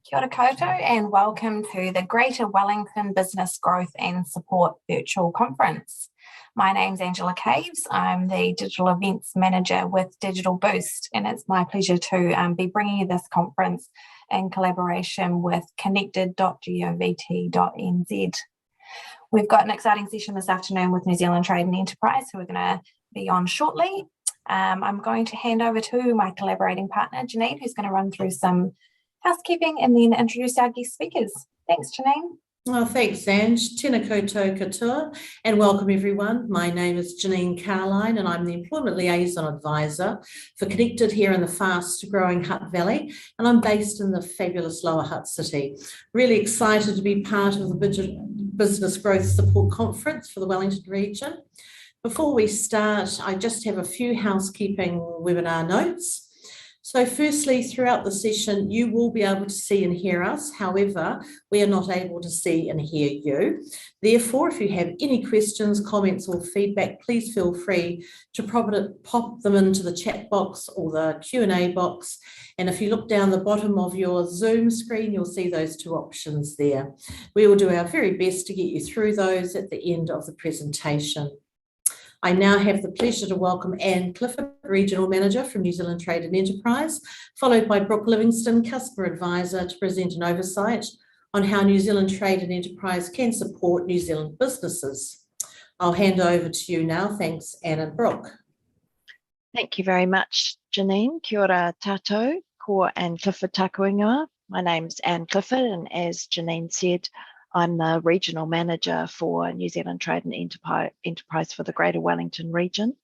Kia ora koutou and welcome to the Greater Wellington Business Growth and Support Virtual Conference. My name's Angela Caves. I'm the Digital Events Manager with Digital Boost, and it's my pleasure to be bringing you this conference in collaboration with connected.govt.nz. We've got an exciting session this afternoon with New Zealand Trade and Enterprise, who we're going to be on shortly. I'm going to hand over to my collaborating partner, Janine, who's going to run through some housekeeping and then introduce our guest speakers. Thanks, Janine. Well, thanks, Ange. Tēnā koutou katoa, and welcome everyone. My name is Janine Carline, and I'm the Employment Liaison Advisor for Connected here in the fast-growing Hutt Valley, and I'm based in the fabulous Lower Hutt City. Really excited to be part of the Business Growth Support Conference for the Wellington region. Before we start, I just have a few housekeeping webinar notes. So firstly, throughout the session, you will be able to see and hear us. However, we are not able to see and hear you. Therefore, if you have any questions, comments or feedback, please feel free to pop them into the chat box or the Q&A box. And if you look down the bottom of your Zoom screen, you'll see those two options there. We will do our very best to get you through those at the end of the presentation. I now have the pleasure to welcome Anne Clifford, Regional Manager from New Zealand Trade and Enterprise, followed by Brooke Livingston, Customer Advisor, to present an oversight on how New Zealand Trade and Enterprise can support New Zealand businesses. I'll hand over to you now. Thanks, Anne and Brooke. Thank you very much, Janine. Kia ora tātou, ko Anne Clifford taku ingoa. My name's Anne Clifford, and as Janine said, I'm the Regional Manager for New Zealand Trade and Enterprise for the Greater Wellington region.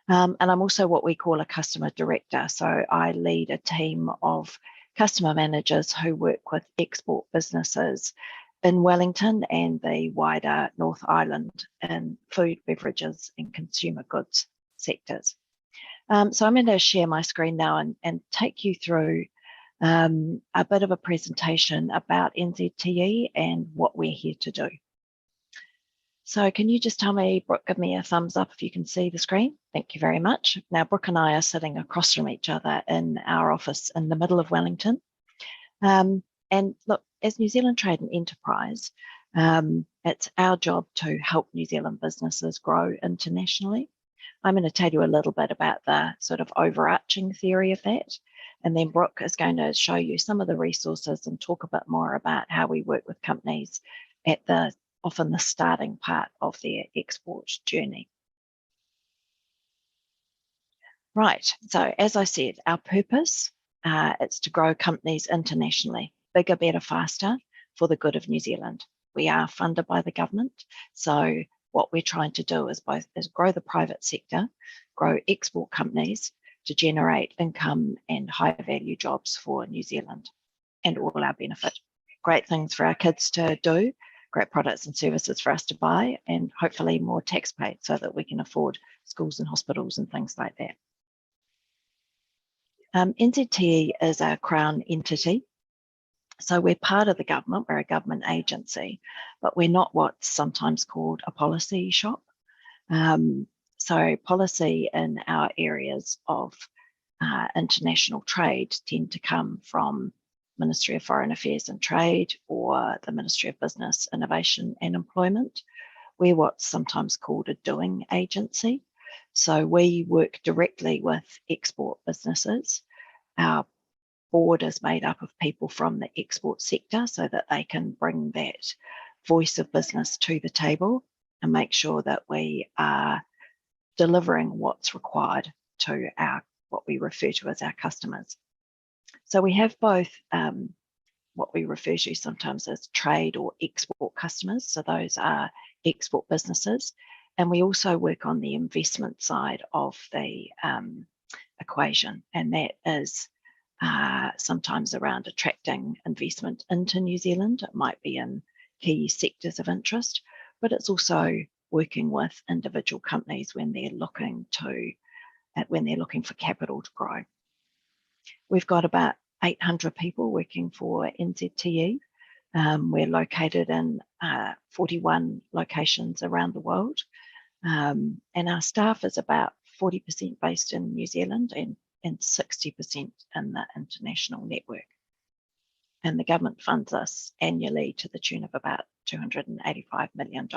And I'm also what we call a Customer Director. So I lead a team of customer managers who work with export businesses in Wellington and the wider North Island in food, beverages and consumer goods sectors. So I'm going to share my screen now and take you through a bit of a presentation about NZTE and what we're here to do. So can you just tell me, Brooke, give me a thumbs up if you can see the screen? Thank you very much. Now, Brooke and I are sitting across from each other in our office in the middle of Wellington. And look, as New Zealand Trade and Enterprise, it's our job to help New Zealand businesses grow internationally. I'm going to tell you a little bit about the sort of overarching theory of that. And then Brooke is going to show you some of the resources and talk a bit more about how we work with companies at often the starting part of their export journey. Right, so as I said, our purpose is to grow companies internationally, bigger, better, faster, for the good of New Zealand. We are funded by the government, so what we're trying to do is grow the private sector, grow export companies, to generate income and high value jobs for New Zealand and all our benefit. Great things for our kids to do, great products and services for us to buy, and hopefully more tax paid so that we can afford schools and hospitals and things like that. NZTE is a Crown entity. So we're part of the government, we're a government agency, but we're not what's sometimes called a policy shop. So policy in our areas of international trade tend to come from Ministry of Foreign Affairs and Trade or the Ministry of Business, Innovation and Employment. We're what's sometimes called a doing agency. So we work directly with export businesses. Our board is made up of people from the export sector so that they can bring that voice of business to the table and make sure that we are delivering what's required to what we refer to as our customers. So we have both what we refer to sometimes as trade or export customers. So those are export businesses. And we also work on the investment side of the equation. And that is sometimes around attracting investment into New Zealand. It might be in key sectors of interest, but it's also working with individual companies when they're looking for capital to grow. We've got about 800 people working for NZTE. We're located in 41 locations around the world, and our staff is about 40% based in New Zealand and 60% in the international network. and the government funds us annually to the tune of about $285 million.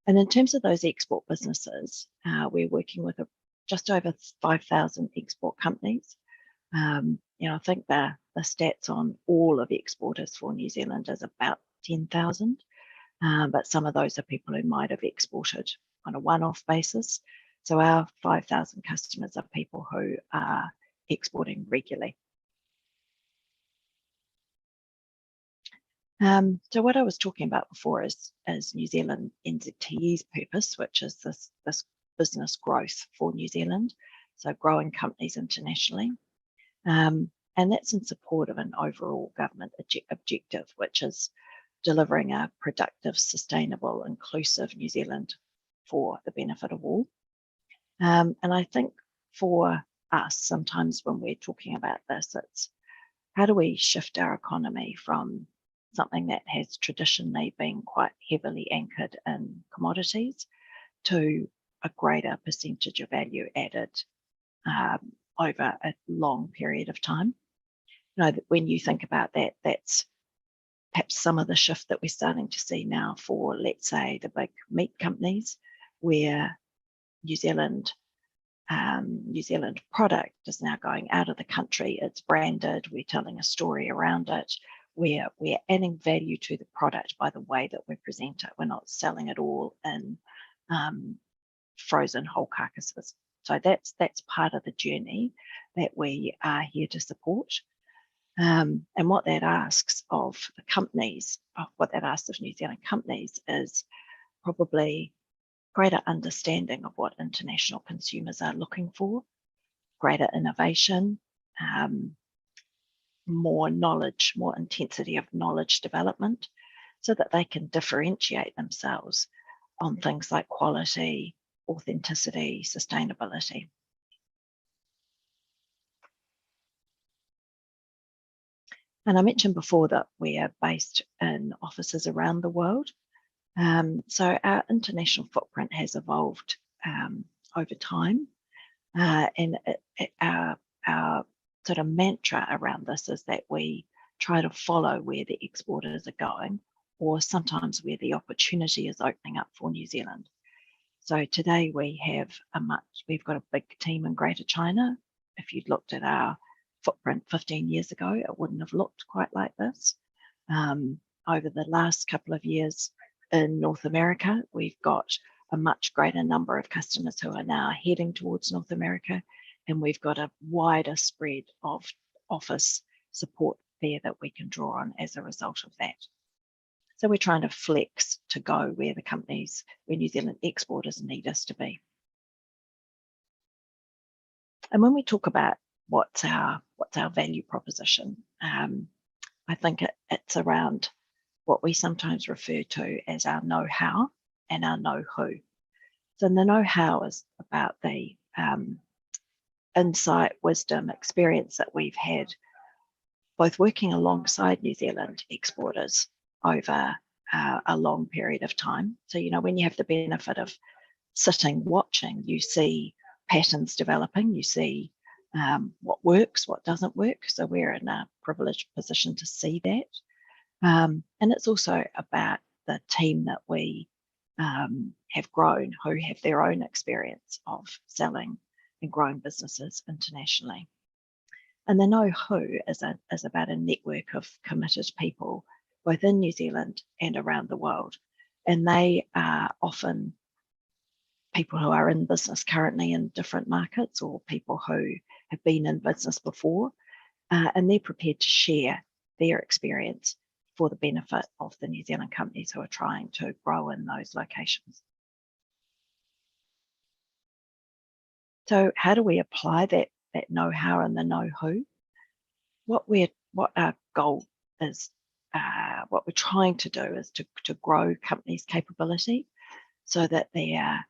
And in terms of those export businesses, we're working with just over 5,000 export companies. I think the stats on all of exporters for New Zealand is about 10,000, but some of those are people who might have exported on a one-off basis. So our 5,000 customers are people who are exporting regularly. So what I was talking about before is New Zealand NZTE's purpose, which is this business growth for New Zealand, so growing companies internationally. And that's in support of an overall government objective, which is delivering a productive, sustainable, inclusive New Zealand for the benefit of all. And I think for us, sometimes when we're talking about this, it's how do we shift our economy from something that has traditionally been quite heavily anchored in commodities to a greater percentage of value added over a long period of time. When you think about that, that's perhaps some of the shift that we're starting to see now for, let's say, the big meat companies, where New Zealand product is now going out of the country. It's branded. We're telling a story around it. We're adding value to the product by the way that we present it. We're not selling it all in frozen whole carcasses. So that's part of the journey that we are here to support. And what that asks of the companies, what that asks of New Zealand companies, is probably greater understanding of what international consumers are looking for, greater innovation, more knowledge, more intensity of knowledge development, so that they can differentiate themselves on things like quality, authenticity, sustainability. And I mentioned before that we are based in offices around the world. So our international footprint has evolved over time. And our sort of mantra around this is that we try to follow where the exporters are going, or sometimes where the opportunity is opening up for New Zealand. So today we've got a big team in Greater China. If you'd looked at our footprint 15 years ago, it wouldn't have looked quite like this. Over the last couple of years in North America, we've got a much greater number of customers who are now heading towards North America, and we've got a wider spread of office support there that we can draw on as a result of that. So we're trying to flex to go where New Zealand exporters need us to be. And when we talk about what's our value proposition, I think it's around what we sometimes refer to as our know-how and our know-who. So the know-how is about the insight, wisdom, experience that we've had both working alongside New Zealand exporters over a long period of time. So, when you have the benefit of sitting, watching, you see patterns developing, you see what works, what doesn't work. So we're in a privileged position to see that. And it's also about the team that we have grown, who have their own experience of selling and growing businesses internationally. And the know-who is about a network of committed people, both in New Zealand and around the world. And they are often people who are in business currently in different markets, or people who have been in business before, and they're prepared to share their experience for the benefit of the New Zealand companies who are trying to grow in those locations. So how do we apply that know-how and the know-who? What our goal is, what we're trying to do is to grow companies' capability so that they're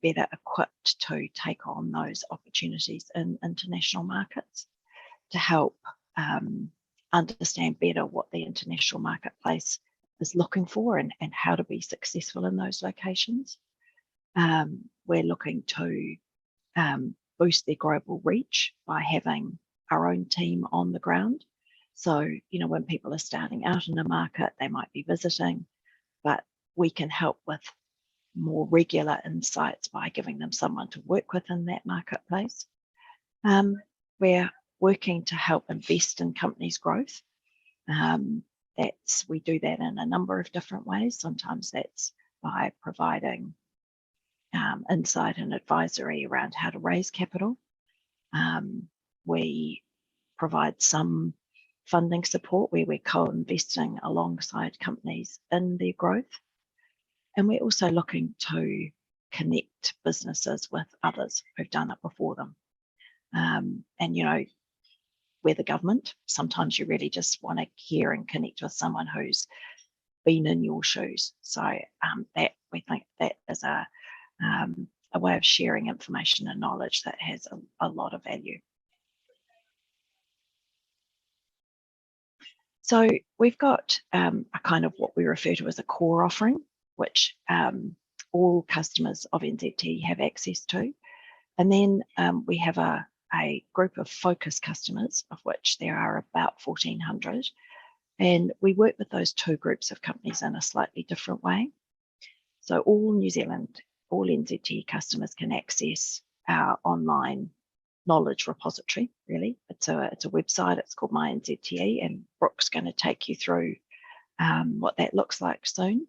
better equipped to take on those opportunities in international markets, to help understand better what the international marketplace is looking for and how to be successful in those locations. We're looking to boost their global reach by having our own team on the ground. So, you know, when people are starting out in a market, they might be visiting, but we can help with more regular insights by giving them someone to work with in that marketplace. We're working to help invest in companies' growth. We do that in a number of different ways. Sometimes that's by providing insight and advisory around how to raise capital. We provide some funding support where we're co-investing alongside companies in their growth. And we're also looking to connect businesses with others who've done it before them. And, you know, we're the government. Sometimes you really just want to hear and connect with someone who's been in your shoes. So that we think that is a way of sharing information and knowledge that has a lot of value. So we've got a kind of what we refer to as a core offering, which all customers of NZT have access to. And then we have a group of focus customers, of which there are about 1,400. And we work with those two groups of companies in a slightly different way. So all New Zealand, all NZT customers can access our online knowledge repository, really. It's a website, it's called My NZTE, and Brooke's going to take you through what that looks like soon.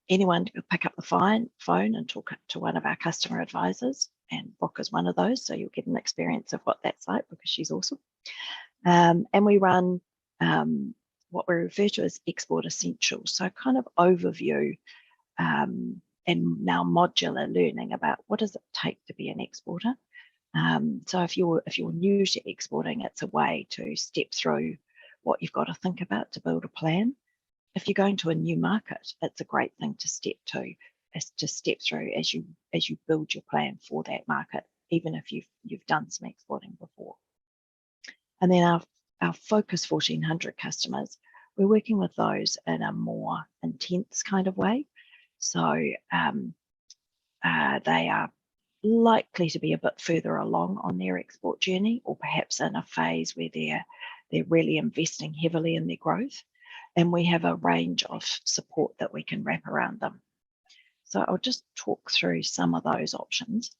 Anyone can pick up the phone and talk to one of our customer advisors, and Brooke is one of those, so you'll get an experience of what that's like because she's awesome. And we run what we refer to as export essentials, so kind of overview and now modular learning about what does it take to be an exporter. So if you're new to exporting, it's a way to step through what you've got to think about to build a plan. If you're going to a new market, it's a great thing to step through as you build your plan for that market, even if you've done some exporting before. And then our focus 1,400 customers, we're working with those in a more intense kind of way. So they are likely to be a bit further along on their export journey, or perhaps in a phase where they're really investing heavily in their growth. And we have a range of support that we can wrap around them. So I'll just talk through some of those options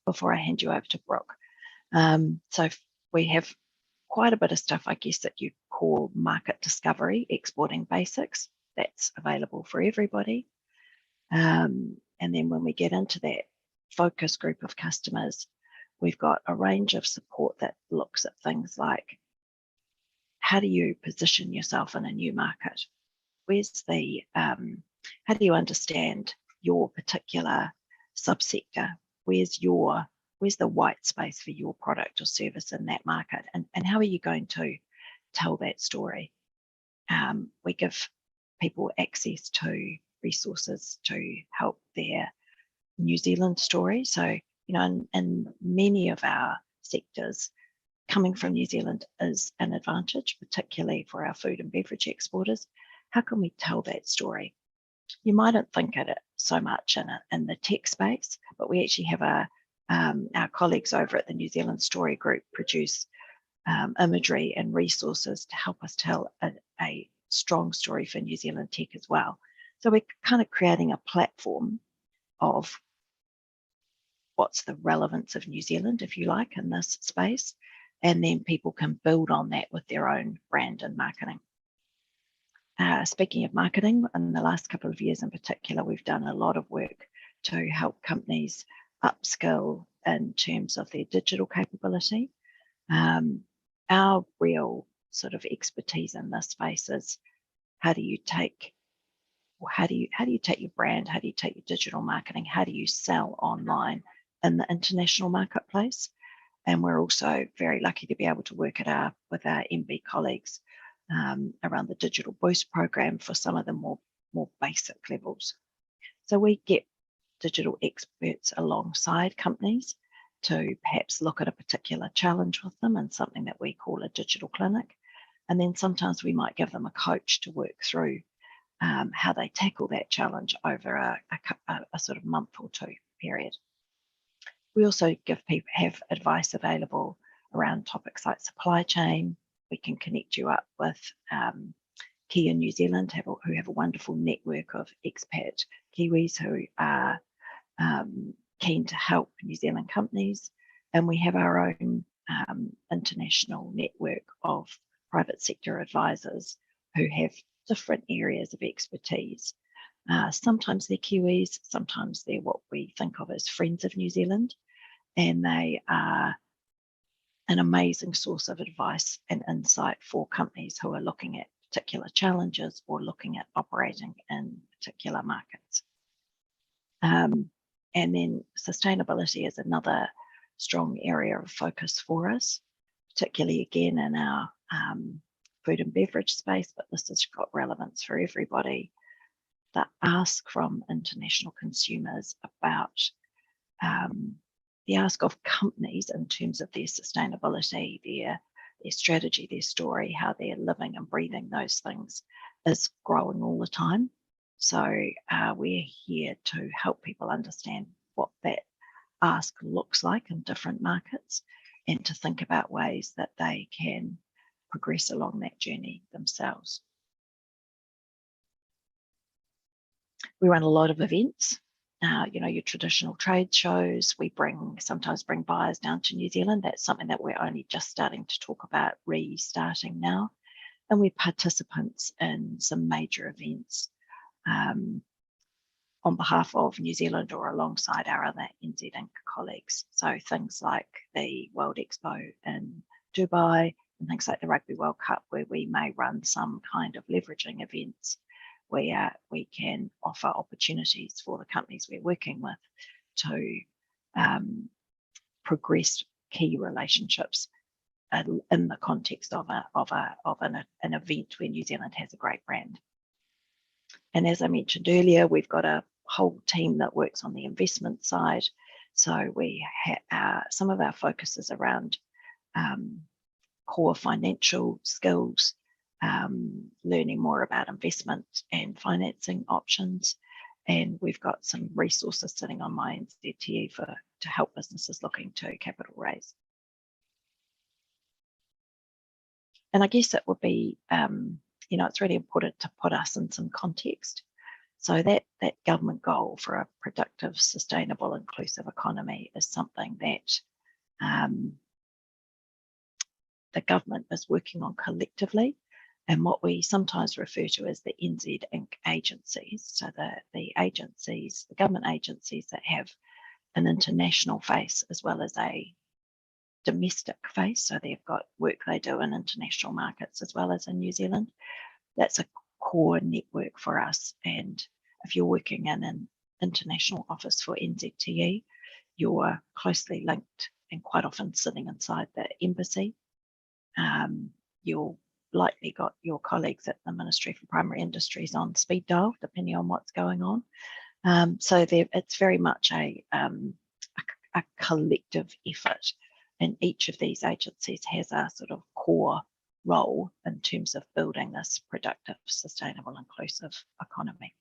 before I hand you over to Brooke. So we have quite a bit of stuff, I guess, that you call market discovery, exporting basics. That's available for everybody. And then when we get into that focus group of customers, we've got a range of support that looks at things like, how do you position yourself in a new market? Where's the, how do you understand your particular subsector? Where's the white space for your product or service in that market? And how are you going to tell that story? We give people access to resources to help their New Zealand story. So, you know, in many of our sectors, coming from New Zealand is an advantage, particularly for our food and beverage exporters. How can we tell that story? You mightn't think of it so much in the tech space, but we actually have our colleagues over at the New Zealand Story Group produce imagery and resources to help us tell a strong story for New Zealand tech as well. So we're kind of creating a platform of what's the relevance of New Zealand, if you like, in this space. And then people can build on that with their own brand and marketing. Speaking of marketing, in the last couple of years in particular, we've done a lot of work to help companies upskill in terms of their digital capability. Our real sort of expertise in this space is how do you take your brand, how do you take your digital marketing, how do you sell online in the international marketplace? And we're also very lucky to be able to work with our MB colleagues around the Digital Boost program for some of the more basic levels. So we get digital experts alongside companies to perhaps look at a particular challenge with them and something that we call a digital clinic. And then sometimes we might give them a coach to work through how they tackle that challenge over a sort of month or two period. We also have advice available around topics like supply chain. We can connect you up with Kia New Zealand, who have a wonderful network of expat Kiwis who are keen to help New Zealand companies. And we have our own international network of private sector advisors who have different areas of expertise. Sometimes they're Kiwis, sometimes they're what we think of as Friends of New Zealand, and they are an amazing source of advice and insight for companies who are looking at particular challenges or looking at operating in particular markets. And then sustainability is another strong area of focus for us, particularly again in our food and beverage space, but this has got relevance for everybody. The ask from international consumers about the ask of companies in terms of their sustainability, their strategy, their story, how they're living and breathing those things is growing all the time. So we're here to help people understand what that ask looks like in different markets and to think about ways that they can progress along that journey themselves. We run a lot of events, your traditional trade shows. We sometimes bring buyers down to New Zealand. That's something that we're only just starting to talk about restarting now. And we're participants in some major events on behalf of New Zealand or alongside our other NZ Inc. colleagues. So things like the World Expo in Dubai and things like the Rugby World Cup, where we may run some kind of leveraging events where we can offer opportunities for the companies we're working with to progress key relationships in the context of an event where New Zealand has a great brand. And as I mentioned earlier, we've got a whole team that works on the investment side. So we have some of our focus is around core financial skills, learning more about investment and financing options. And we've got some resources sitting on my NZTE to help businesses looking to capital raise. And I guess it would be, it's really important to put us in some context. So that government goal for a productive, sustainable, inclusive economy is something that the government is working on collectively, and what we sometimes refer to as the NZ Inc. agencies. So the agencies, the government agencies that have an international face as well as a domestic face. So they've got work they do in international markets as well as in New Zealand. That's a core network for us. And if you're working in an international office for NZTE, you're closely linked and quite often sitting inside the embassy. You'll likely got your colleagues at the Ministry for Primary Industries on speed dial, depending on what's going on. So it's very much a collective effort, and each of these agencies has a sort of core role in terms of building this productive, sustainable, inclusive economy.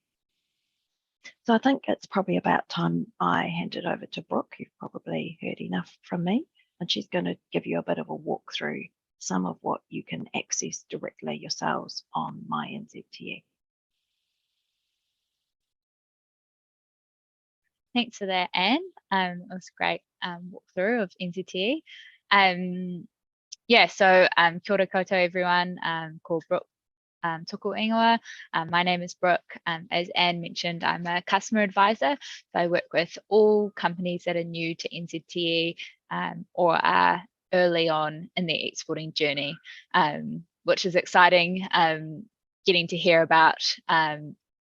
So I think it's probably about time I hand it over to Brooke. You've probably heard enough from me, and she's going to give you a bit of a walk through some of what you can access directly yourselves on my NZTE. Thanks for that, Anne. It was a great walkthrough of NZTE. So kia ora koutou everyone, ko Brooke tuku ingoa. My name is Brooke. As Anne mentioned, I'm a customer advisor. So I work with all companies that are new to NZTE or are early on in their exporting journey, which is exciting, getting to hear about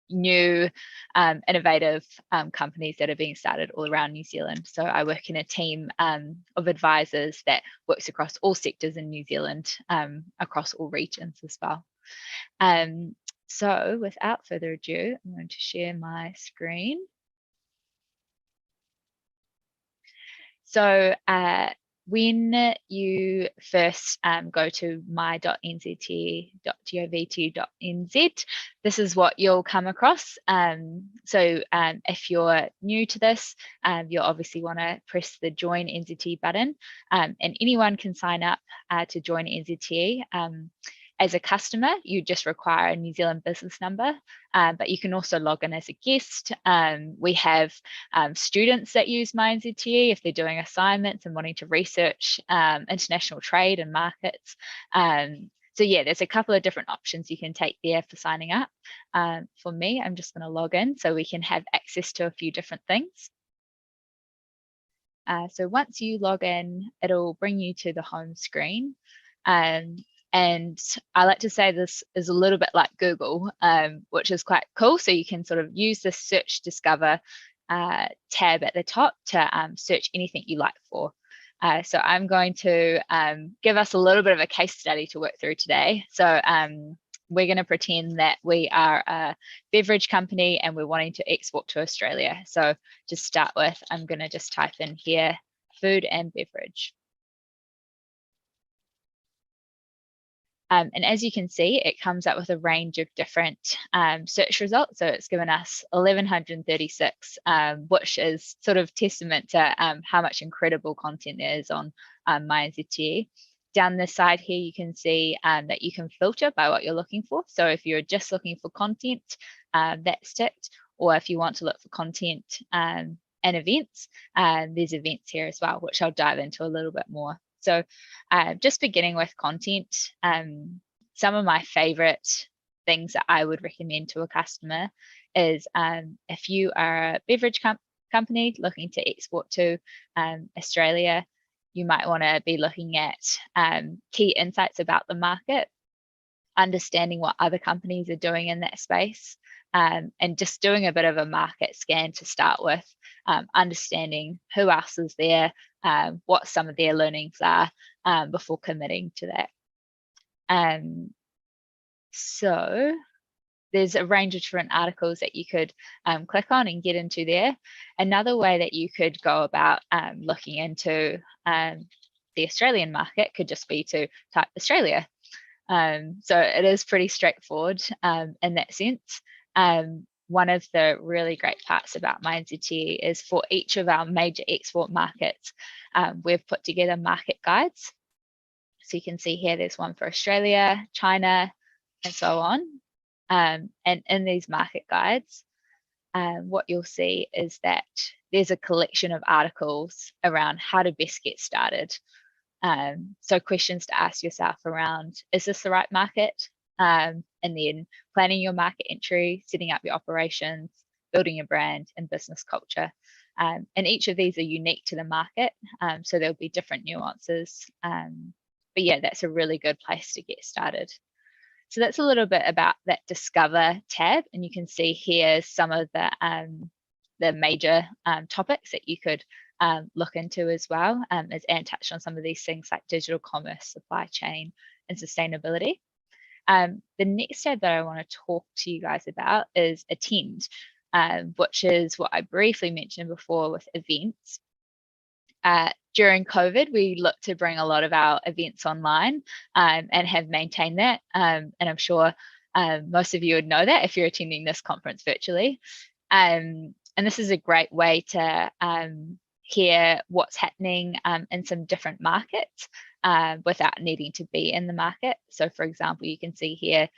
new innovative companies that are being started all around New Zealand. So I work in a team of advisors that works across all sectors in New Zealand, across all regions as well. So without further ado, I'm going to share my screen. So when you first go to my.nzt.gov.nz, this is what you'll come across. If you're new to this, you'll obviously want to press the Join NZT button, and anyone can sign up to join NZT. As a customer, you just require a New Zealand business number, but you can also log in as a guest. We have students that use MyNZTE if they're doing assignments and wanting to research international trade and markets. So yeah, there's a couple of different options you can take there for signing up. For me, I'm just going to log in so we can have access to a few different things. So once you log in, it'll bring you to the home screen. And I like to say this is a little bit like Google, which is quite cool. So you can sort of use the search discover tab at the top to search anything you like for. So I'm going to give us a little bit of a case study to work through today. So we're going to pretend that we are a beverage company and we're wanting to export to Australia. So to start with, I'm going to just type in here, food and beverage. And as you can see, it comes up with a range of different search results. So it's given us 1,136, which is sort of testament to how much incredible content there is on MyNZTE. Down this side here, you can see that you can filter by what you're looking for. So if you're just looking for content, that's ticked. Or if you want to look for content and events, there's events here as well, which I'll dive into a little bit more. So just beginning with content, some of my favorite things that I would recommend to a customer is if you are a beverage company looking to export to Australia, you might want to be looking at key insights about the market, understanding what other companies are doing in that space, and just doing a bit of a market scan to start with, understanding who else is there, what some of their learnings are before committing to that. So there's a range of different articles that you could click on and get into there. Another way that you could go about looking into the Australian market could just be to type Australia. So it is pretty straightforward in that sense. One of the really great parts about MyNZTE is for each of our major export markets, we've put together market guides. So you can see here, there's one for Australia, China, and so on. And in these market guides, what you'll see is that there's a collection of articles around how to best get started. So questions to ask yourself around, is this the right market? And then planning your market entry, setting up your operations, building your brand and business culture. And each of these are unique to the market. So there'll be different nuances. But yeah, that's a really good place to get started. So that's a little bit about that Discover tab. And you can see here some of the major topics that you could look into as well, as Anne touched on some of these things like digital commerce, supply chain, and sustainability. The next tab that I want to talk to you guys about is Attend, which is what I briefly mentioned before with events. During COVID, we looked to bring a lot of our events online and have maintained that. And I'm sure most of you would know that if you're attending this conference virtually. And this is a great way to hear what's happening in some different markets without needing to be in the market. So for example, you can see here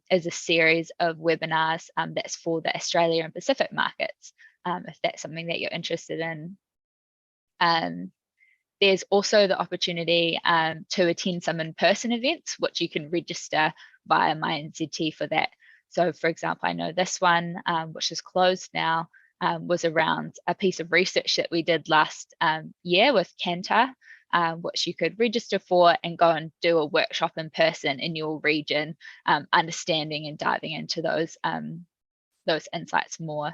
is a series of webinars that's for the Australia and Pacific markets, if that's something that you're interested in. There's also the opportunity to attend some in-person events, which you can register via MyNZT for that. So for example, I know this one, which is closed now, was around a piece of research that we did last year with Kantar, which you could register for and go and do a workshop in person in your region, understanding and diving into those insights more.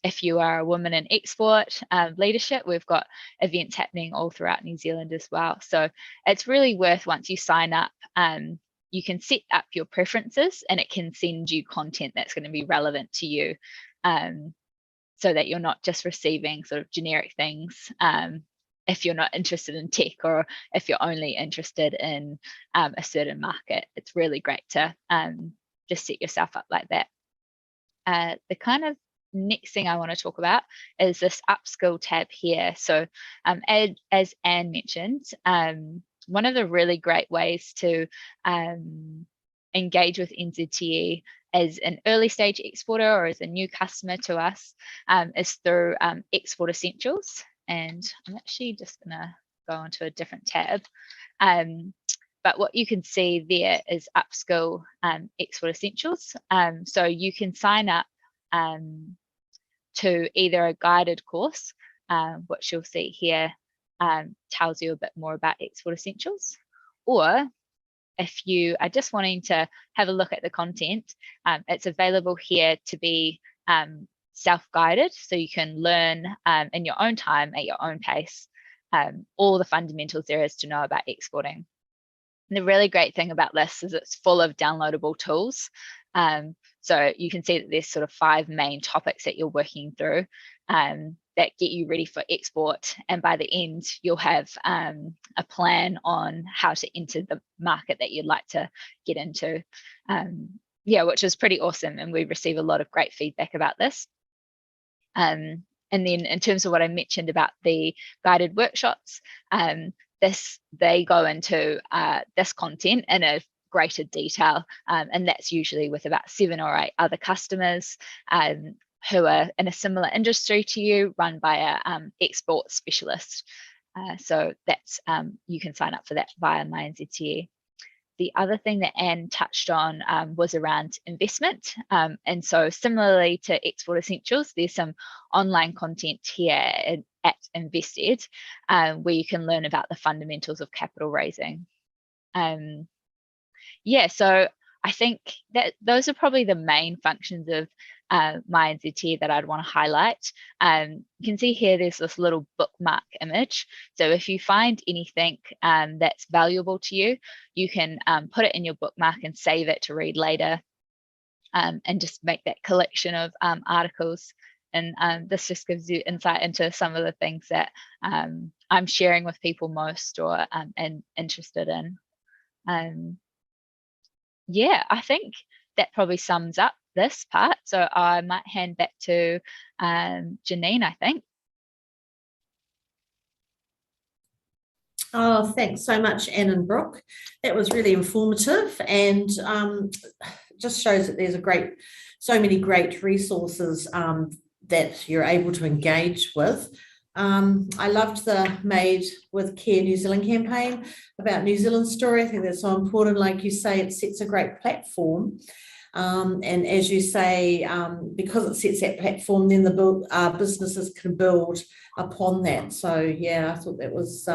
If you are a woman in export leadership, we've got events happening all throughout New Zealand as well. So it's really worth, once you sign up, you can set up your preferences and it can send you content that's going to be relevant to you, so that you're not just receiving sort of generic things if you're not interested in tech, or if you're only interested in a certain market. It's really great to just set yourself up like that. The kind of next thing I want to talk about is this upskill tab here. So as Anne mentioned, one of the really great ways to engage with NZTE as an early stage exporter or as a new customer to us is through Export Essentials. And I'm actually just gonna go onto a different tab. But what you can see there is Upskill Export Essentials. So you can sign up to either a guided course, which you'll see here tells you a bit more about Export Essentials, or if you are just wanting to have a look at the content, it's available here to be self-guided, so you can learn in your own time at your own pace all the fundamentals there is to know about exporting. And the really great thing about this is it's full of downloadable tools. So you can see that there's sort of 5 main topics that you're working through that get you ready for export. And by the end, you'll have a plan on how to enter the market that you'd like to get into. Yeah, which is pretty awesome. And we receive a lot of great feedback about this. And then in terms of what I mentioned about the guided workshops, they go into this content in a greater detail, and that's usually with about 7 or 8 other customers who are in a similar industry to you, run by a export specialist. So that's you can sign up for that via My NZTE. The other thing that Anne touched on was around investment. And so similarly to Export Essentials, there's some online content here at Invested where you can learn about the fundamentals of capital raising. Yeah, so I think that those are probably the main functions of My NZTE that I'd want to highlight. You can see here there's this little bookmark image. So if you find anything that's valuable to you, you can put it in your bookmark and save it to read later, and just make that collection of articles. And this just gives you insight into some of the things that I'm sharing with people most or and interested in. Yeah, I think that probably sums up this part. So I might hand back to Janine, I think. Oh, thanks so much, Anne and Brooke. That was really informative, and just shows that there's so many great resources that you're able to engage with. I loved the Made with Care New Zealand campaign about New Zealand story. I think that's so important. Like you say, it sets a great platform. And as you say, because it sets that platform, then the businesses can build upon that. So yeah, I thought that was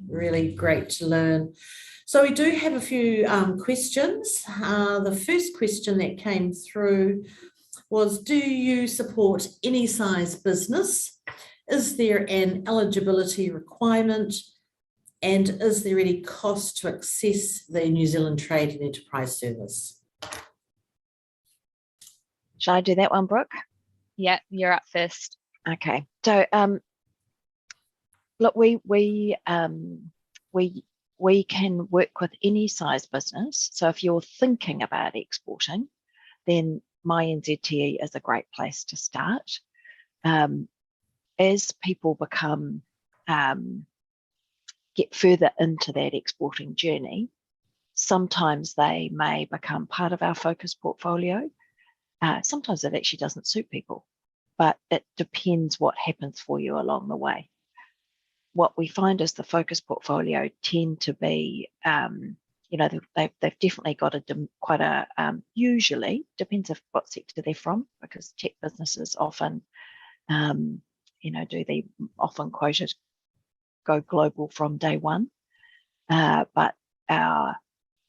really great to learn. So we do have a few questions. The first question that came through was, do you support any size business? Is there an eligibility requirement? And is there any cost to access the New Zealand Trade and Enterprise Service? Shall I do that one, Brooke? Yeah, you're up first. Okay. So look, we can work with any size business. So if you're thinking about exporting, then My NZTE is a great place to start. As people get further into that exporting journey, sometimes they may become part of our focus portfolio. Sometimes it actually doesn't suit people, but it depends what happens for you along the way. What we find is the focus portfolio tend to be, they've definitely got usually, depends on what sector they're from, because tech businesses often, do they often quoted go global from day one. But our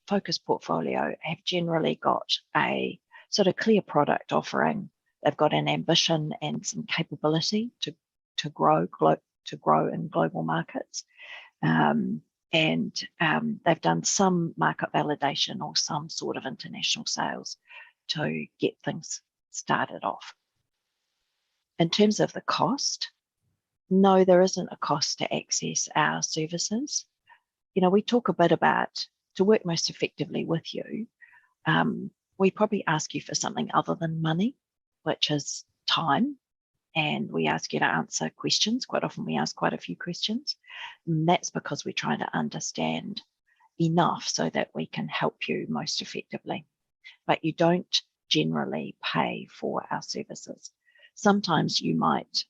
focus portfolio have generally got a sort of clear product offering. They've got an ambition and some capability to grow in global markets. And they've done some market validation or some sort of international sales to get things started off. In terms of the cost, No, there isn't a cost to access our services. We talk a bit about, to work most effectively with you, we probably ask you for something other than money, which is time. And we ask you to answer questions. Quite often we ask quite a few questions. And that's because we're trying to understand enough so that we can help you most effectively. But you don't generally pay for our services. Sometimes you might,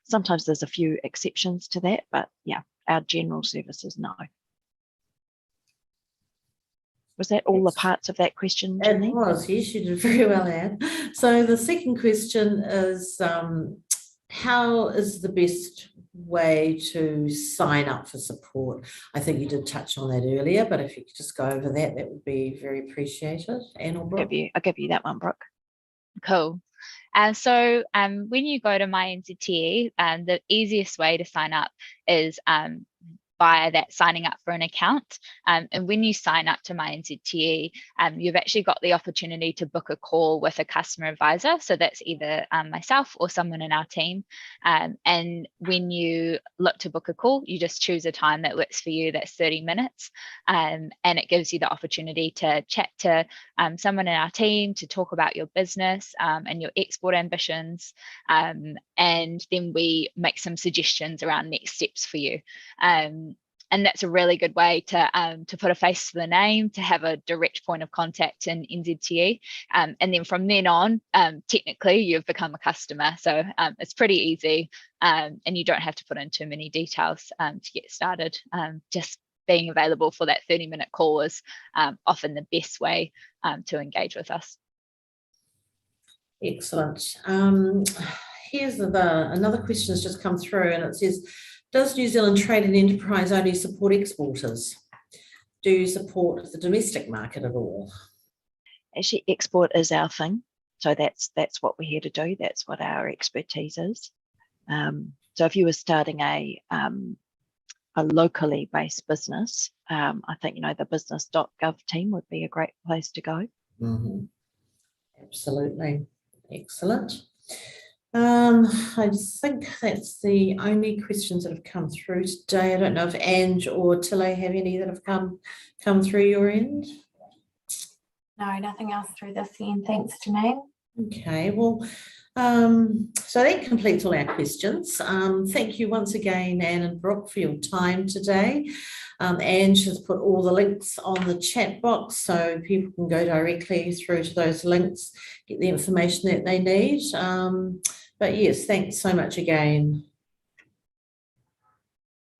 sometimes there's a few exceptions to that, but yeah, our general services, no. Was that all the parts of that question, Janine? It was, yes, you did very well, Anne. So the second question is, how is the best way to sign up for support? I think you did touch on that earlier, but if you could just go over that, that would be very appreciated. Anne or Brooke? I'll give you that one, Brooke. Cool. So when you go to My NZTE, the easiest way to sign up is via that signing up for an account. And when you sign up to My NZTE, you've actually got the opportunity to book a call with a customer advisor. So that's either myself or someone in our team. And when you look to book a call, you just choose a time that works for you. That's 30 minutes. And it gives you the opportunity to chat to someone in our team to talk about your business and your export ambitions. And then we make some suggestions around next steps for you. And that's a really good way to put a face to the name, to have a direct point of contact in NZTE. And then from then on, technically you've become a customer. So it's pretty easy and you don't have to put in too many details to get started. Just being available for that 30-minute call is often the best way to engage with us. Excellent. Here's another question has just come through, and it says, does New Zealand Trade and Enterprise only support exporters? Do you support the domestic market at all? Actually, export is our thing. So that's what we're here to do. That's what our expertise is. So if you were starting a locally based business, I think, the business.gov team would be a great place to go. Mm-hmm. Absolutely. Excellent. I think that's the only questions that have come through today. I don't know if Ange or Tille have any that have come through your end. No, nothing else through this end. Thanks, Janine. Okay, well, so that completes all our questions. Thank you once again, Anne and Brooke, for your time today. Ange has put all the links on the chat box so people can go directly through to those links, get the information that they need. But yes, thanks so much again.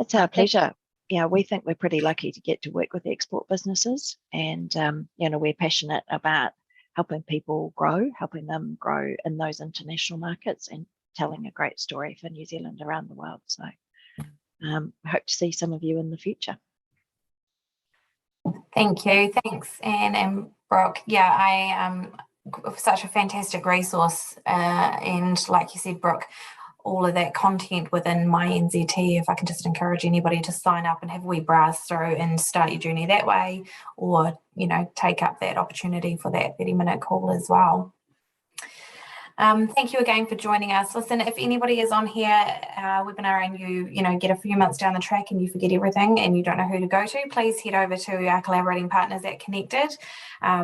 It's our pleasure. Yeah, we think we're pretty lucky to get to work with export businesses, and we're passionate about helping people grow, helping them grow in those international markets and telling a great story for New Zealand around the world. So I hope to see some of you in the future. Thank you. Thanks, Anne and Brooke. Yeah, I such a fantastic resource. And like you said, Brooke, all of that content within My NZT, if I can just encourage anybody to sign up and have a wee browse through and start your journey that way, or, take up that opportunity for that 30-minute call as well. Thank you again for joining us. Listen, if anybody is on here webinar and you get a few months down the track and you forget everything and you don't know who to go to, please head over to our collaborating partners at Connected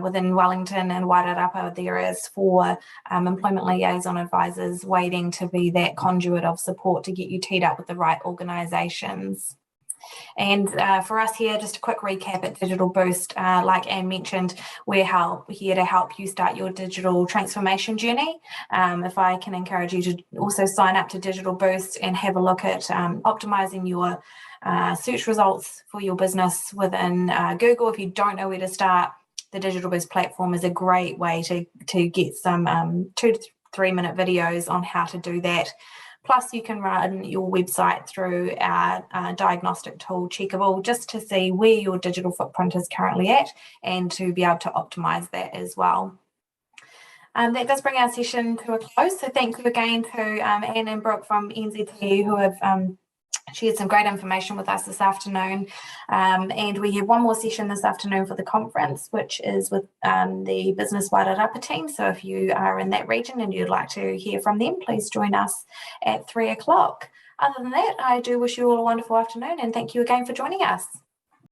within Wellington and Wairarapa. There is 4 employment liaison advisors waiting to be that conduit of support to get you teed up with the right organisations. And for us here, just a quick recap at Digital Boost, like Anne mentioned, we're here to help you start your digital transformation journey. If I can encourage you to also sign up to Digital Boost and have a look at optimizing your search results for your business within Google. If you don't know where to start, the Digital Boost platform is a great way to get some 2 to 3 minute videos on how to do that. Plus, you can run your website through our diagnostic tool, Checkable, just to see where your digital footprint is currently at and to be able to optimise that as well. That does bring our session to a close. So thank you again to Anne and Brooke from NZTE who have shared some great information with us this afternoon. And we have one more session this afternoon for the conference, which is with the Business Wairarapa team. So if you are in that region and you'd like to hear from them, please join us at 3 o'clock. Other than that, I do wish you all a wonderful afternoon and thank you again for joining us.